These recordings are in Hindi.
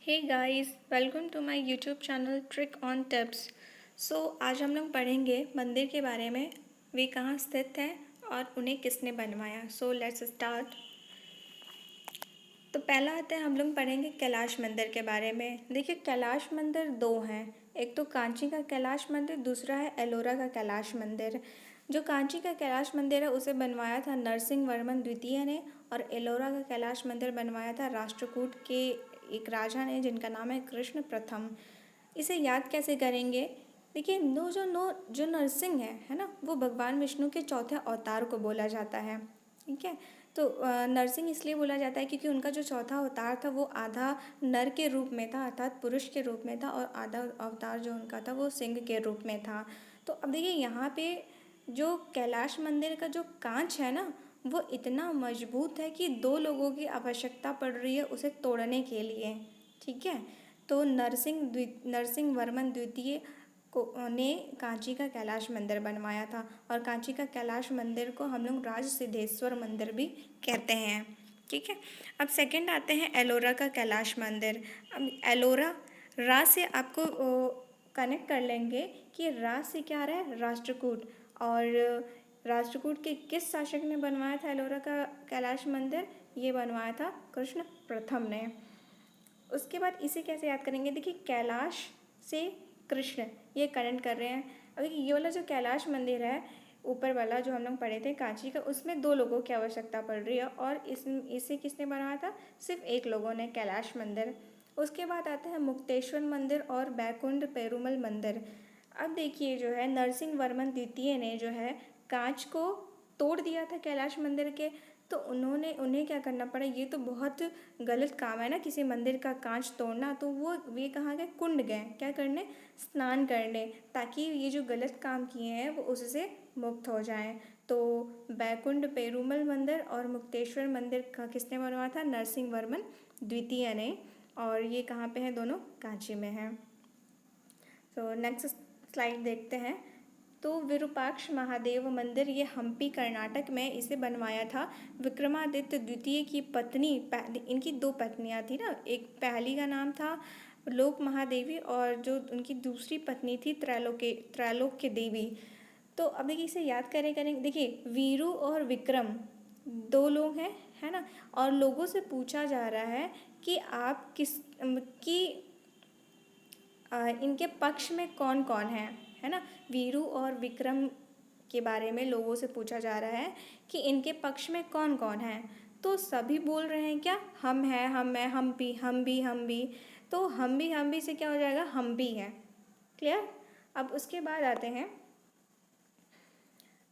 Hey guys, welcome to my YouTube channel trick on tips. आज हम लोग पढ़ेंगे मंदिर के बारे में, वे कहाँ स्थित हैं और उन्हें किसने बनवाया। Let's start. तो पहला आता है, हम लोग पढ़ेंगे कैलाश मंदिर के बारे में। देखिए, कैलाश मंदिर दो हैं, एक तो कांची का कैलाश मंदिर, दूसरा है एलोरा का कैलाश मंदिर। जो कांची का कैलाश मंदिर है उसे बनवाया था नरसिंह वर्मन द्वितीय ने, और एलोरा का कैलाश मंदिर बनवाया था राष्ट्रकूट के एक राजा ने जिनका नाम है कृष्ण प्रथम। इसे याद कैसे करेंगे? देखिए, जो नरसिंह है ना, वो भगवान विष्णु के चौथे अवतार को बोला जाता है। ठीक है, तो नरसिंह इसलिए बोला जाता है क्योंकि उनका जो चौथा अवतार था वो आधा नर के रूप में था, अर्थात पुरुष के रूप में था, और आधा अवतार जो उनका था वो सिंह के रूप में था। तो अब देखिए, यहाँ पे जो कैलाश मंदिर का जो कांच है ना, वो इतना मजबूत है कि दो लोगों की आवश्यकता पड़ रही है उसे तोड़ने के लिए। ठीक है, तो नरसिंह वर्मन द्वितीय ने कांची का कैलाश मंदिर बनवाया था, और कांची का कैलाश मंदिर को हम लोग राज सिद्धेश्वर मंदिर भी कहते हैं। ठीक है, अब सेकंड आते हैं एलोरा का कैलाश मंदिर। अब एलोरा रा से आपको कनेक्ट कर लेंगे कि रा से क्या आ रहा है, राष्ट्रकूट। और राष्ट्रकूट के किस शासक ने बनवाया था एलोरा का कैलाश मंदिर? ये बनवाया था कृष्ण प्रथम ने। उसके बाद इसे कैसे याद करेंगे? देखिए, कैलाश से कृष्ण ये कनेक्ट कर रहे हैं। अब देखिए, ये वाला जो कैलाश मंदिर है ऊपर वाला जो हम लोग पढ़े थे कांची का, उसमें दो लोगों की आवश्यकता पड़ रही है, और इसे किसने बनाया था? सिर्फ एक लोगों ने, कैलाश मंदिर। उसके बाद आते हैं मुक्तेश्वर मंदिर और बैकुंठ पेरुमल मंदिर। अब देखिए, जो है नरसिंह वर्मन द्वितीय ने जो है कांच को तोड़ दिया था कैलाश मंदिर के, तो उन्हें क्या करना पड़ा? ये तो बहुत गलत काम है ना, किसी मंदिर का कांच तोड़ना। तो वे कहाँ गए? कुंड गए, क्या करने? स्नान करने, ताकि ये जो गलत काम किए हैं वो उससे मुक्त हो जाएं। तो बैकुंठ पेरुमल मंदिर और मुक्तेश्वर मंदिर का किसने बनवाया था? नरसिंह वर्मन द्वितीय ने, और ये कहाँ पे है? दोनों कांची में हैं। तो नेक्स्ट स्लाइड देखते हैं। तो विरूपाक्ष महादेव मंदिर, ये हम्पी कर्नाटक में इसे बनवाया था विक्रमादित्य द्वितीय की पत्नी। इनकी दो पत्नियां थी ना, एक पहली का नाम था लोक महादेवी, और जो उनकी दूसरी पत्नी थी त्रैलोक्य देवी। तो अब देखिए, इसे याद करेंगे। देखिए, वीरू और विक्रम दो लोग हैं, है ना, और लोगों से पूछा जा रहा है कि आप कि इनके पक्ष में कौन कौन है ना। वीरू और विक्रम के बारे में लोगों से पूछा जा रहा है कि इनके पक्ष में कौन कौन है। तो सभी बोल रहे हैं क्या? हम हैं, हम हैं, हम भी। तो हम भी से क्या हो जाएगा? हम भी हैं। क्लियर? अब उसके बाद आते हैं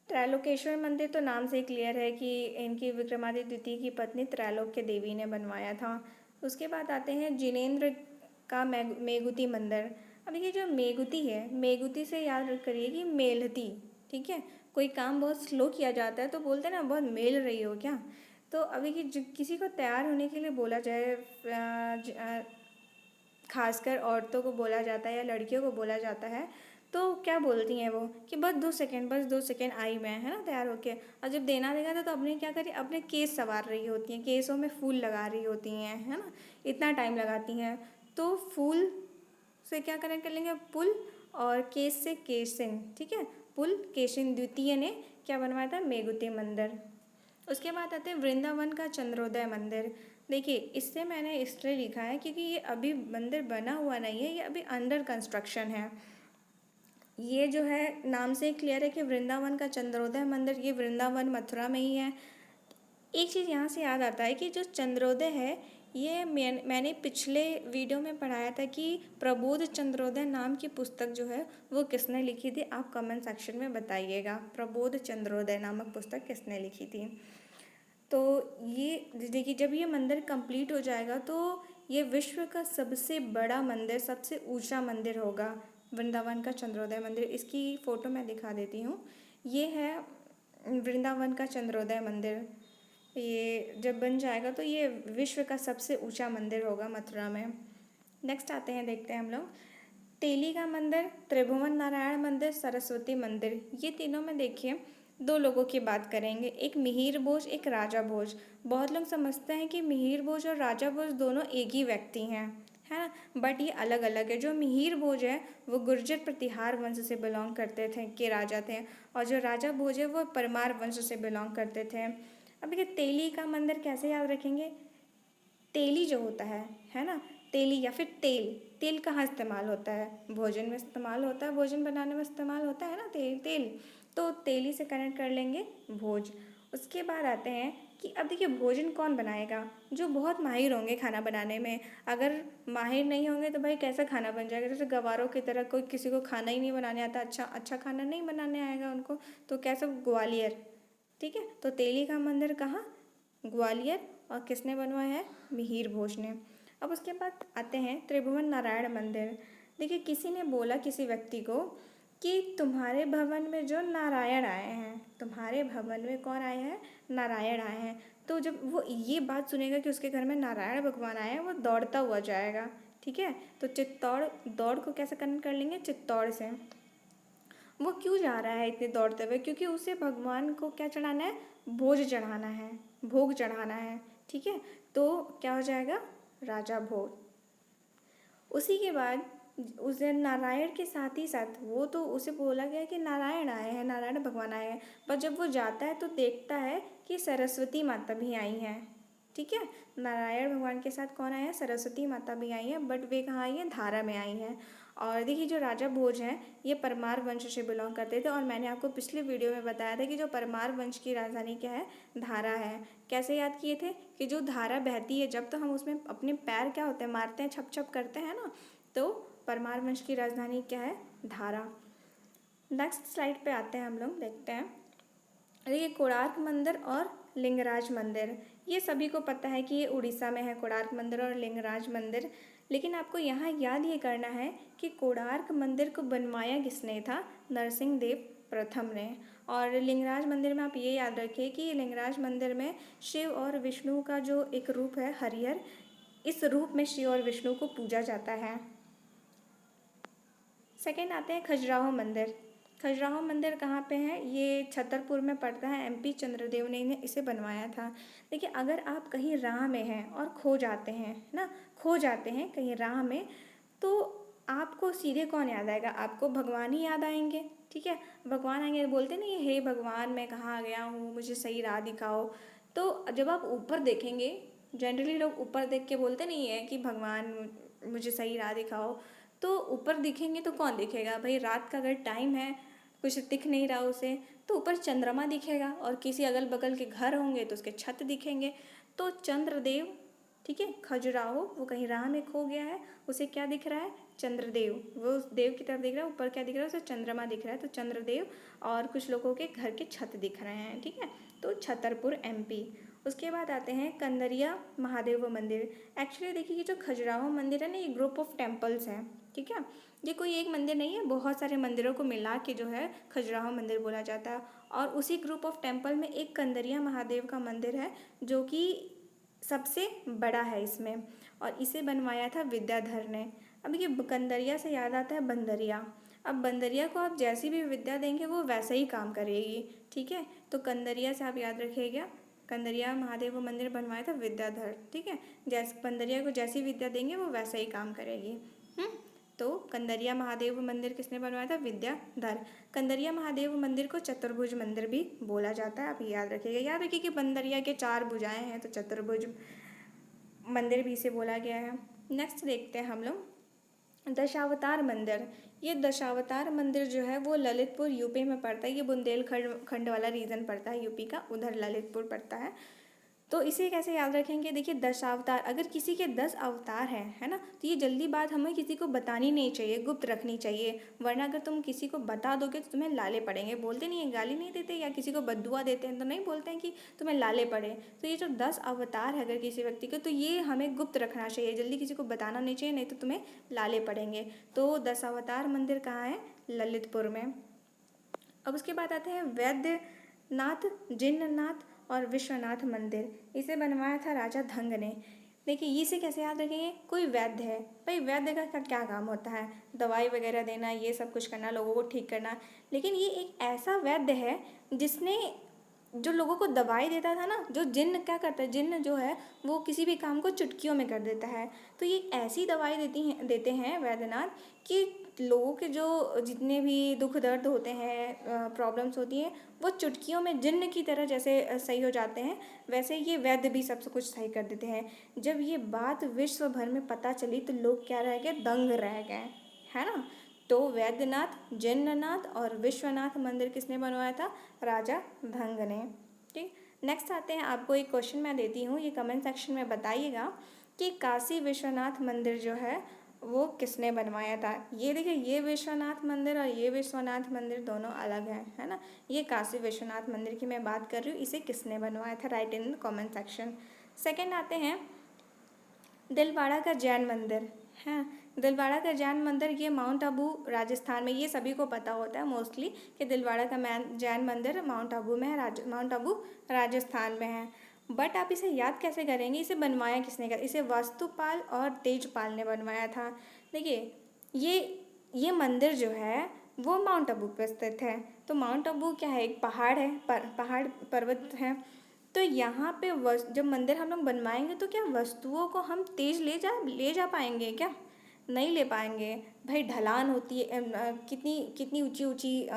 त्रैलोकेश्वर मंदिर। तो नाम से ही क्लियर है कि इनकी विक्रमादित्य द्वितीय की पत्नी त्रैलोक्य देवी ने बनवाया था। उसके बाद आते हैं जिनेंद्र का मेगुती मंदिर। अब ये जो मेगुती है, मेगुती से याद करिए कि मेलती। ठीक है, कोई काम बहुत स्लो किया जाता है तो बोलते हैं ना, बहुत मेल रही हो क्या। तो अभी कि किसी को तैयार होने के लिए बोला जाए, खासकर औरतों को बोला जाता है या लड़कियों को बोला जाता है, तो क्या बोलती हैं वो कि बस 2 सेकेंड, बस 2 सेकेंड आई मैं, है ना, तैयार होके। और जब देना देगा तो अपने क्या करिए, अपने केस संवार रही होती हैं, केसों में फूल लगा रही होती हैं, है ना, इतना टाइम लगाती हैं। तो फूल से क्या कनेक्ट कर लेंगे? पुल, और केस से केशिन। ठीक है, पुल केशिन द्वितीय ने क्या बनवाया था? मेगुती मंदिर। उसके बाद आते हैं वृंदावन का चंद्रोदय मंदिर। देखिए, इससे मैंने इसलिए लिखा है क्योंकि ये अभी मंदिर बना हुआ नहीं है, ये अभी अंडर कंस्ट्रक्शन है। ये जो है नाम से क्लियर है कि वृंदावन का चंद्रोदय मंदिर, ये वृंदावन मथुरा में ही है। एक चीज़ यहाँ से याद आता है कि जो चंद्रोदय है, ये मैंने पिछले वीडियो में पढ़ाया था कि प्रबोध चंद्रोदय नाम की पुस्तक जो है वो किसने लिखी थी? आप कमेंट सेक्शन में बताइएगा, प्रबोध चंद्रोदय नामक पुस्तक किसने लिखी थी। तो ये देखिए, जब ये मंदिर कंप्लीट हो जाएगा तो ये विश्व का सबसे बड़ा मंदिर, सबसे ऊंचा मंदिर होगा, वृंदावन का चंद्रोदय मंदिर। इसकी फ़ोटो मैं दिखा देती हूँ। ये है वृंदावन का चंद्रोदय मंदिर। ये जब बन जाएगा तो ये विश्व का सबसे ऊंचा मंदिर होगा मथुरा में। नेक्स्ट आते हैं, देखते हैं हम लोग तेली का मंदिर, त्रिभुवन नारायण मंदिर, सरस्वती मंदिर। ये तीनों में देखिए दो लोगों की बात करेंगे, एक मिहिर भोज, एक राजा भोज। बहुत लोग समझते हैं कि मिहिर भोज और राजा भोज दोनों एक ही व्यक्ति हैं, है ना। बट ये अलग अलग है। जो मिहिर भोज है वो गुर्जर प्रतिहार वंश से बिलोंग करते थे के राजा थे, और जो राजा भोज है वो परमार वंश से बिलोंग करते थे। अब देखिए तेली का मंदिर कैसे याद रखेंगे। तेली जो होता है ना, तेली या फिर तेल, तेल कहाँ इस्तेमाल होता है, भोजन में इस्तेमाल होता है, भोजन बनाने में इस्तेमाल होता है ना तेल, तेल। तो तेली से कनेक्ट कर लेंगे भोज। उसके बाद आते हैं कि अब देखिए भोजन कौन बनाएगा, जो बहुत माहिर होंगे खाना बनाने में। अगर माहिर नहीं होंगे तो भाई कैसा खाना बन जाएगा। जैसे गवारों की तरह कोई किसी को खाना ही नहीं बनाने आता, अच्छा अच्छा खाना नहीं बनाने आएगा उनको, तो कैसा, ग्वालियर। ठीक है, तो तेली का मंदिर कहाँ, ग्वालियर। और किसने बनवाया है, मिहिर भोज ने। अब उसके बाद आते हैं त्रिभुवन नारायण मंदिर। देखिए किसी ने बोला किसी व्यक्ति को कि तुम्हारे भवन में जो नारायण आए हैं, तुम्हारे भवन में कौन आए हैं, नारायण आए हैं। तो जब वो ये बात सुनेगा कि उसके घर में नारायण भगवान आए हैं, वो दौड़ता हुआ जाएगा। ठीक है, तो चित्तौड़, दौड़ को कैसे कनेक्ट कर लेंगे, चित्तौड़ से। वो क्यों जा रहा है इतने दौड़ते हुए, क्योंकि उसे भगवान को क्या चढ़ाना है, भोज चढ़ाना है, भोग चढ़ाना है। ठीक है, तो क्या हो जाएगा, राजा भोज। उसी के बाद उसे नारायण के साथ ही साथ, वो तो उसे बोला गया कि नारायण आए हैं, नारायण भगवान आए हैं, पर जब वो जाता है तो देखता है कि सरस्वती माता भी आई हैं। ठीक है, नारायण भगवान के साथ कौन आया है, सरस्वती माता भी आई हैं, बट वे कहाँ आई हैं, धारा में आई हैं। और देखिए जो राजा भोज हैं ये परमार वंश से बिलोंग करते थे, और मैंने आपको पिछले वीडियो में बताया था कि जो परमार वंश की राजधानी क्या है, धारा है। कैसे याद किए थे कि जो धारा बहती है जब तो हम उसमें अपने पैर क्या होते हैं, मारते हैं, छप छप करते हैं ना, तो परमार वंश की राजधानी क्या है, धारा। नेक्स्ट स्लाइड पे आते हैं, हम लोग देखते हैं। देखिए कोणार्क मंदिर और लिंगराज मंदिर, ये सभी को पता है कि ये उड़ीसा में है, कोणार्क मंदिर और लिंगराज मंदिर। लेकिन आपको यहाँ याद ये करना है कि कोणार्क मंदिर को बनवाया किसने था, नरसिंह देव प्रथम ने। और लिंगराज मंदिर में आप ये याद रखिए कि लिंगराज मंदिर में शिव और विष्णु का जो एक रूप है, हरिहर, इस रूप में शिव और विष्णु को पूजा जाता है। सेकेंड आते हैं खजुराहो मंदिर। खजुराहो मंदिर कहाँ पे है, ये छतरपुर में पड़ता है, एमपी चंद्रदेव ने इसे बनवाया था। देखिए अगर आप कहीं राह में हैं और खो जाते हैं ना, खो जाते हैं कहीं राह में, तो आपको सीधे कौन याद आएगा, आपको भगवान ही याद आएंगे। ठीक है, भगवान आएंगे, बोलते नहीं हे भगवान मैं कहाँ गया हूँ, मुझे सही राह दिखाओ। तो जब आप ऊपर देखेंगे, जनरली लोग ऊपर देख के बोलते नहीं है कि भगवान मुझे सही राह दिखाओ, तो ऊपर दिखेंगे तो कौन दिखेगा भाई, रात का अगर टाइम है, कुछ दिख नहीं रहा उसे, तो ऊपर चंद्रमा दिखेगा, और किसी अगल बगल के घर होंगे तो उसके छत दिखेंगे। तो चंद्रदेव, ठीक है, खजुराहो, वो कहीं राह में खो गया है, उसे क्या दिख रहा है, चंद्रदेव, वो उस देव की तरफ दिख रहा है, ऊपर क्या दिख रहा है उसे, चंद्रमा दिख रहा है, तो चंद्रदेव। और कुछ लोगों के घर के छत दिख रहे हैं। ठीक है, तो छतरपुर एमपी। उसके बाद आते हैं कंदरिया महादेव मंदिर। एक्चुअली देखिए ये जो खजुराहो मंदिर है ना, ये ग्रुप ऑफ टेम्पल्स हैं। ठीक है, ये कोई एक मंदिर नहीं है, बहुत सारे मंदिरों को मिला के जो है खजुराहो मंदिर बोला जाता है। और उसी ग्रुप ऑफ टेम्पल में एक कंदरिया महादेव का मंदिर है जो कि सबसे बड़ा है इसमें, और इसे बनवाया था विद्याधर ने। अब ये कंदरिया से याद आता है बंदरिया। अब बंदरिया को आप जैसी भी विद्या देंगे वो वैसे ही काम करेगी। ठीक है, तो कंदरिया से आप याद रखिएगा, कंदरिया महादेव मंदिर बनवाया था विद्याधर। ठीक है, जैसे बंदरिया को जैसी विद्या देंगे वो वैसे ही काम करेगी। तो कंदरिया महादेव मंदिर किसने बनवाया था, विद्याधर। कंदरिया महादेव मंदिर को चतुर्भुज मंदिर भी बोला जाता है, आप याद रखिएगा। याद रखिए कि बंदरिया के 4 भुजाएं हैं, तो चतुर्भुज मंदिर भी इसे बोला गया है। नेक्स्ट देखते हैं हम लोग दशावतार मंदिर। ये दशावतार मंदिर जो है वो ललितपुर यूपी में पड़ता है, ये बुंदेलखंड खंड वाला रीजन पड़ता है यूपी का, उधर ललितपुर पड़ता है। तो इसे कैसे याद रखेंगे, देखिए 10 अवतार, अगर किसी के 10 अवतार हैं, है ना, तो ये जल्दी बात हमें किसी को बतानी नहीं चाहिए, गुप्त रखनी चाहिए, वरना अगर तुम किसी को बता दोगे तो तुम्हें लाले पड़ेंगे। बोलते नहीं है, गाली नहीं देते, या किसी को बद्दुआ देते हैं तो नहीं बोलते हैं कि तुम्हें लाले पड़े। तो ये जो 10 अवतार है अगर किसी व्यक्ति को, तो ये हमें गुप्त रखना चाहिए, जल्दी किसी को बताना नहीं चाहिए, नहीं तो तुम्हें लाले पड़ेंगे। तो 10 अवतार मंदिर कहाँ है, ललितपुर में। अब उसके बाद आते हैं वैद्यनाथ, जिन्नाथ और विश्वनाथ मंदिर। इसे बनवाया था राजा धंग ने। देखिए इसे कैसे याद रखेंगे, कोई वैद्य है, भाई वैद्य का क्या काम होता है, दवाई वगैरह देना, ये सब कुछ करना, लोगों को ठीक करना। लेकिन ये एक ऐसा वैद्य है जिसने जो लोगों को दवाई देता था ना, जो जिन्न क्या करता है, जिन्न जो है वो किसी भी काम को चुटकियों में कर देता है। तो ये ऐसी दवाई देते हैं वैद्यनाथ कि लोगों के जो जितने भी दुख दर्द होते हैं, प्रॉब्लम्स होती हैं, वो चुटकियों में जिन्न की तरह जैसे सही हो जाते हैं, वैसे ये वैद्य भी सब कुछ सही कर देते हैं। जब ये बात विश्व भर में पता चली तो लोग क्या रह गए, दंग रह गए, है ना। तो वैद्यनाथ, जिन्ननाथ और विश्वनाथ मंदिर किसने बनवाया था, राजा धंग ने। ठीक, नेक्स्ट आते हैं, आपको एक क्वेश्चन मैं देती हूँ, ये कमेंट सेक्शन में बताइएगा कि काशी विश्वनाथ मंदिर जो है वो किसने बनवाया था। ये देखिए, ये विश्वनाथ मंदिर और ये विश्वनाथ मंदिर दोनों अलग हैं, है ना। ये काशी विश्वनाथ मंदिर की मैं बात कर रही हूँ, इसे किसने बनवाया था, right in comment section. Second आते हैं दिलवाड़ा का जैन मंदिर है। दिलवाड़ा का जैन मंदिर ये माउंट आबू राजस्थान में, ये सभी को पता होता है मोस्टली कि दिलवाड़ा का जैन मंदिर माउंट आबू में है, माउंट आबू राजस्थान में है। बट आप इसे याद कैसे करेंगे, इसे बनवाया किसने कर, इसे वास्तुपाल और तेजपाल ने बनवाया था। देखिए, ये मंदिर जो है वो माउंट आबू पर स्थित है। तो माउंट आबू क्या है, एक पहाड़ है, पहाड़ पर्वत है। तो यहाँ पे जब मंदिर हम लोग बनवाएंगे तो क्या वस्तुओं को हम तेज ले जा पाएंगे क्या, नहीं ले पाएंगे भाई। ढलान होती है, कितनी कितनी ऊंची ऊंची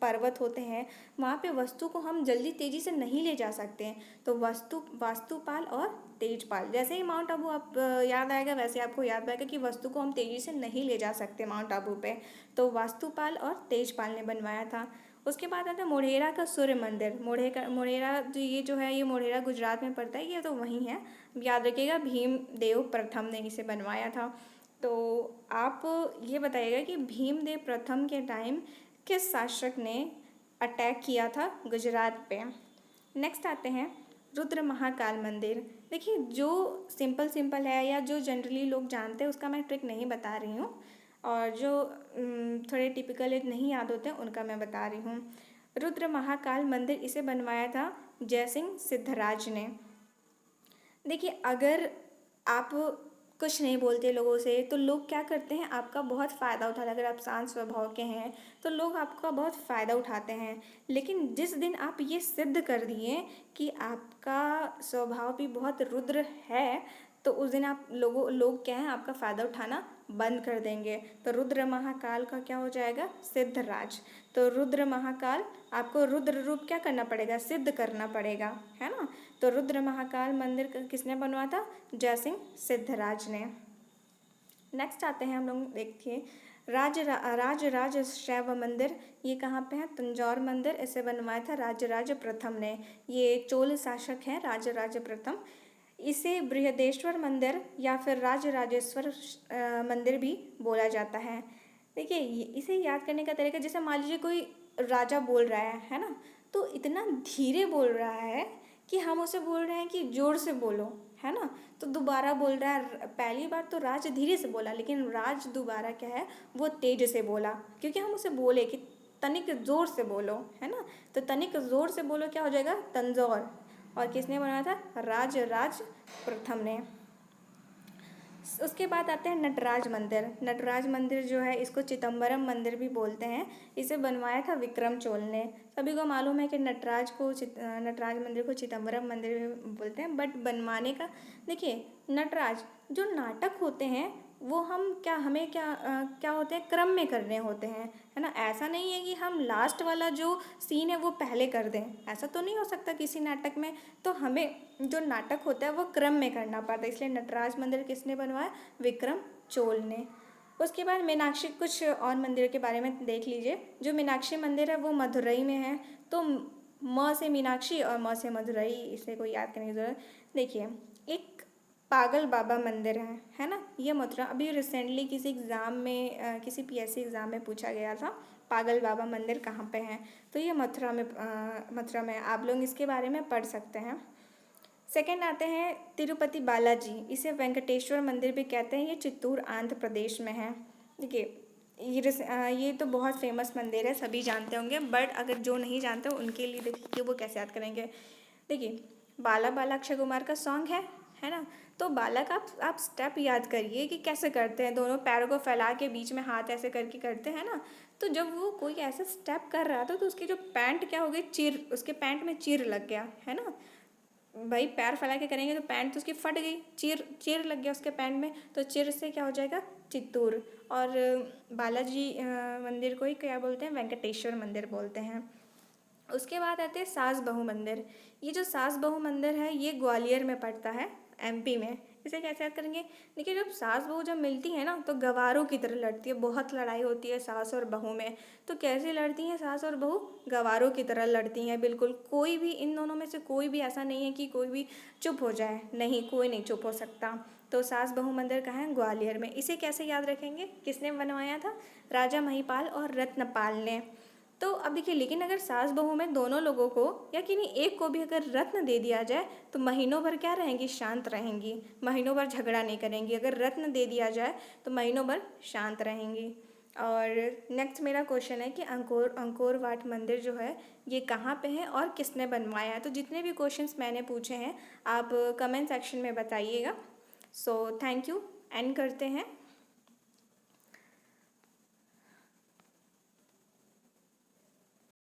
पर्वत होते हैं, वहाँ पे वस्तु को हम जल्दी तेज़ी से नहीं ले जा सकते हैं। तो वास्तुपाल और तेजपाल, जैसे ही माउंट आबू आप याद आएगा वैसे आपको याद आएगा कि वस्तु को हम तेज़ी से नहीं ले जा सकते माउंट आबू पे। तो वास्तुपाल और तेजपाल ने बनवाया था। उसके बाद आता है मोढेरा का सूर्य मंदिर। मोढेरा जो ये मोढेरा गुजरात में पड़ता है, ये तो वहीं है, याद रखिएगा। भीमदेव प्रथम ने इसे बनवाया था। तो आप ये बताइएगा कि भीमदेव प्रथम के टाइम किस शासक ने अटैक किया था गुजरात पे। नेक्स्ट आते हैं रुद्र महाकाल मंदिर। देखिए, जो सिंपल है या जो जनरली लोग जानते हैं उसका मैं ट्रिक नहीं बता रही हूँ, और जो थोड़े टिपिकल नहीं याद होते हैं उनका मैं बता रही हूँ। रुद्र महाकाल मंदिर इसे बनवाया था जयसिंह सिद्धराज ने। देखिए, अगर आप कुछ नहीं बोलते लोगों से तो लोग क्या करते हैं, आपका बहुत फ़ायदा उठाते हैं। अगर आप शांत स्वभाव के हैं तो लोग आपका बहुत फ़ायदा उठाते हैं। लेकिन जिस दिन आप ये सिद्ध कर दिए कि आपका स्वभाव भी बहुत रुद्र है, तो उस दिन आप लोग क्या है, आपका फ़ायदा उठाना बंद कर देंगे। तो रुद्र महाकाल का क्या हो जाएगा, सिद्धराज। तो रुद्र महाकाल, आपको रुद्र रूप क्या करना पड़ेगा, सिद्ध करना पड़ेगा, है ना। तो रुद्र महाकाल मंदिर किसने बनवाया था, जयसिंह सिद्धराज ने। नेक्स्ट आते हैं हम लोग, देखिए राज शैव मंदिर, ये कहाँ पे है, तंजौर मंदिर। इसे बनवाया था राजराज प्रथम ने। ये चोल शासक हैं राजराज प्रथम। इसे बृहदेश्वर मंदिर या फिर राजराजेश्वर मंदिर भी बोला जाता है। देखिए, इसे याद करने का तरीका, जैसे मान लीजिए कोई राजा बोल रहा है ना, तो इतना धीरे बोल रहा है कि हम उसे बोल रहे हैं कि जोर से बोलो, है ना। तो दोबारा बोल रहा है, पहली बार तो राज धीरे से बोला, लेकिन राज दोबारा क्या है, वो तेज से बोला, क्योंकि हम उसे बोले कि तनिक ज़ोर से बोलो, है ना। तो तनिक ज़ोर से बोलो क्या हो जाएगा, तंजौर। और किसने बनाया था, राजराज प्रथम ने। उसके बाद आते हैं नटराज मंदिर। नटराज मंदिर जो है, इसको चिदम्बरम मंदिर भी बोलते हैं। इसे बनवाया था विक्रम चोल ने। सभी को मालूम है कि नटराज मंदिर को चिदम्बरम मंदिर भी बोलते हैं, बट बनवाने का, देखिए, नटराज जो नाटक होते हैं वो हमें क्या होते हैं, क्रम में करने होते हैं, है ना। ऐसा नहीं है कि हम लास्ट वाला जो सीन है वो पहले कर दें, ऐसा तो नहीं हो सकता किसी नाटक में। तो हमें जो नाटक होता है वो क्रम में करना पड़ता है, इसलिए नटराज मंदिर किसने बनवाया, विक्रम चोल ने। उसके बाद मीनाक्षी, कुछ और मंदिर के बारे में देख लीजिए। जो मीनाक्षी मंदिर है वो मदुरई में है। तो म से मीनाक्षी और म से मदुरई, इसे कोई याद करने की जरूरत। देखिए, एक पागल बाबा मंदिर है ना, ये मथुरा, अभी रिसेंटली किसी एग्ज़ाम में किसी पीएससी एग्ज़ाम में पूछा गया था, पागल बाबा मंदिर कहाँ पे है। तो ये मथुरा में आप लोग इसके बारे में पढ़ सकते हैं। सेकंड आते हैं तिरुपति बालाजी, इसे वेंकटेश्वर मंदिर भी कहते हैं। ये चित्तूर आंध्र प्रदेश में है। देखिए, ये तो बहुत फेमस मंदिर है, सभी जानते होंगे, बट अगर जो नहीं जानते उनके लिए देखिए वो कैसे याद करेंगे। देखिए, बाला बाला अक्षय कुमार का सॉन्ग है ना। तो बालक आप स्टेप याद करिए कि कैसे करते हैं, दोनों पैरों को फैला के बीच में हाथ ऐसे करके करते हैं ना। तो जब वो कोई ऐसा स्टेप कर रहा था तो उसकी जो पैंट क्या हो गई, चीर, उसके पैंट में चीर लग गया है ना। भाई पैर फैला के करेंगे तो पैंट तो उसकी फट गई, चीर चीर लग गया उसके पैंट में, तो चीर से क्या हो जाएगा, चित्तूर। और बालाजी मंदिर को ही क्या बोलते हैं, वेंकटेश्वर मंदिर बोलते हैं। उसके बाद आते हैं सास बहू मंदिर। ये जो सास बहू मंदिर है ये ग्वालियर में पड़ता है, एमपी में। इसे कैसे याद करेंगे, देखिए जब सास बहू जब मिलती है ना तो गवारों की तरह लड़ती है, बहुत लड़ाई होती है सास और बहू में। तो कैसे लड़ती हैं सास और बहू, गवारों की तरह लड़ती हैं बिल्कुल। कोई भी इन दोनों में से कोई भी ऐसा नहीं है कि कोई भी चुप हो जाए, नहीं, कोई नहीं चुप हो सकता। तो सास बहू मंदिर कहाँ है, ग्वालियर में। इसे कैसे याद रखेंगे, किसने बनवाया था, राजा महिपाल और रत्नपाल ने। तो अब देखिए, लेकिन अगर सास बहू में दोनों लोगों को या किन्हीं एक को भी अगर रत्न दे दिया जाए तो महीनों भर क्या रहेंगी, शांत रहेंगी, महीनों भर झगड़ा नहीं करेंगी। अगर रत्न दे दिया जाए तो महीनों भर शांत रहेंगी। और नेक्स्ट मेरा क्वेश्चन है कि अंकोर वाट मंदिर जो है ये कहाँ पे है और किसने बनवाया है। तो जितने भी क्वेश्चंस मैंने पूछे हैं आप कमेंट सेक्शन में बताइएगा। सो थैंक यू, एंड करते हैं।